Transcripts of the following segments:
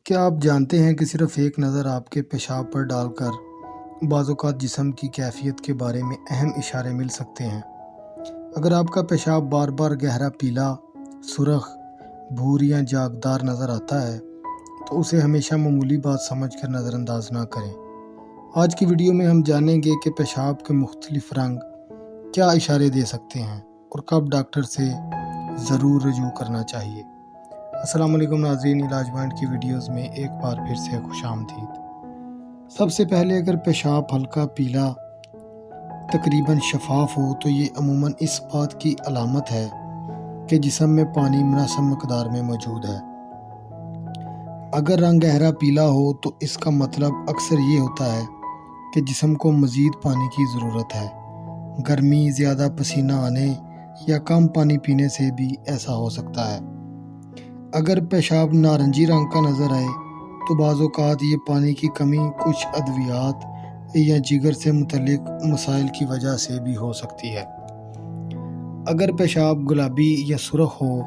کیا آپ جانتے ہیں کہ صرف ایک نظر آپ کے پیشاب پر ڈال کر بعض اوقات جسم کی کیفیت کے بارے میں اہم اشارے مل سکتے ہیں؟ اگر آپ کا پیشاب بار بار گہرا پیلا، سرخ، بھور یا جاگدار نظر آتا ہے تو اسے ہمیشہ معمولی بات سمجھ کر نظر انداز نہ کریں۔ آج کی ویڈیو میں ہم جانیں گے کہ پیشاب کے مختلف رنگ کیا اشارے دے سکتے ہیں اور کب ڈاکٹر سے ضرور رجوع کرنا چاہیے۔ السلام علیکم ناظرین، علاج پوائنٹ کی ویڈیوز میں ایک بار پھر سے خوش آمدید۔ سب سے پہلے اگر پیشاب ہلکا پیلا تقریباً شفاف ہو تو یہ عموماً اس بات کی علامت ہے کہ جسم میں پانی مناسب مقدار میں موجود ہے۔ اگر رنگ گہرا پیلا ہو تو اس کا مطلب اکثر یہ ہوتا ہے کہ جسم کو مزید پانی کی ضرورت ہے۔ گرمی، زیادہ پسینہ آنے یا کم پانی پینے سے بھی ایسا ہو سکتا ہے۔ اگر پیشاب نارنجی رنگ کا نظر آئے تو بعض اوقات یہ پانی کی کمی کچھ ادویات یا جگر سے متعلق مسائل کی وجہ سے بھی ہو سکتی ہے۔ اگر پیشاب گلابی یا سرخ ہو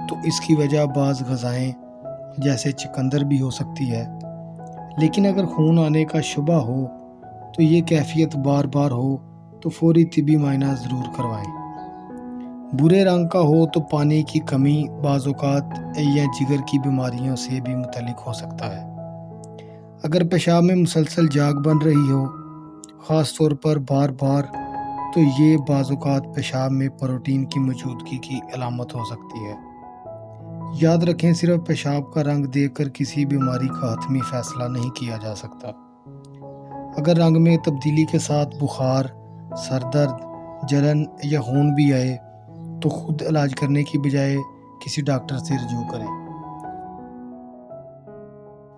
تو اس کی وجہ بعض غذائیں جیسے چقندر بھی ہو سکتی ہے، لیکن اگر خون آنے کا شبہ ہو تو یہ کیفیت بار بار ہو تو فوری طبی معائنہ ضرور کروائیں۔ بھورے رنگ کا ہو تو پانی کی کمی بعض اوقات یا جگر کی بیماریوں سے بھی متعلق ہو سکتا ہے۔ اگر پیشاب میں مسلسل جاگ بن رہی ہو، خاص طور پر بار بار، تو یہ بعض اوقات پیشاب میں پروٹین کی موجودگی کی علامت ہو سکتی ہے۔ یاد رکھیں، صرف پیشاب کا رنگ دیکھ کر کسی بیماری کا حتمی فیصلہ نہیں کیا جا سکتا۔ اگر رنگ میں تبدیلی کے ساتھ بخار، سر درد، جلن یا خون بھی آئے تو خود علاج کرنے کی بجائے کسی ڈاکٹر سے رجوع کریں۔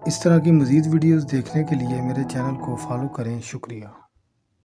اس طرح کی مزید ویڈیوز دیکھنے کے لیے میرے چینل کو فالو کریں۔ شکریہ۔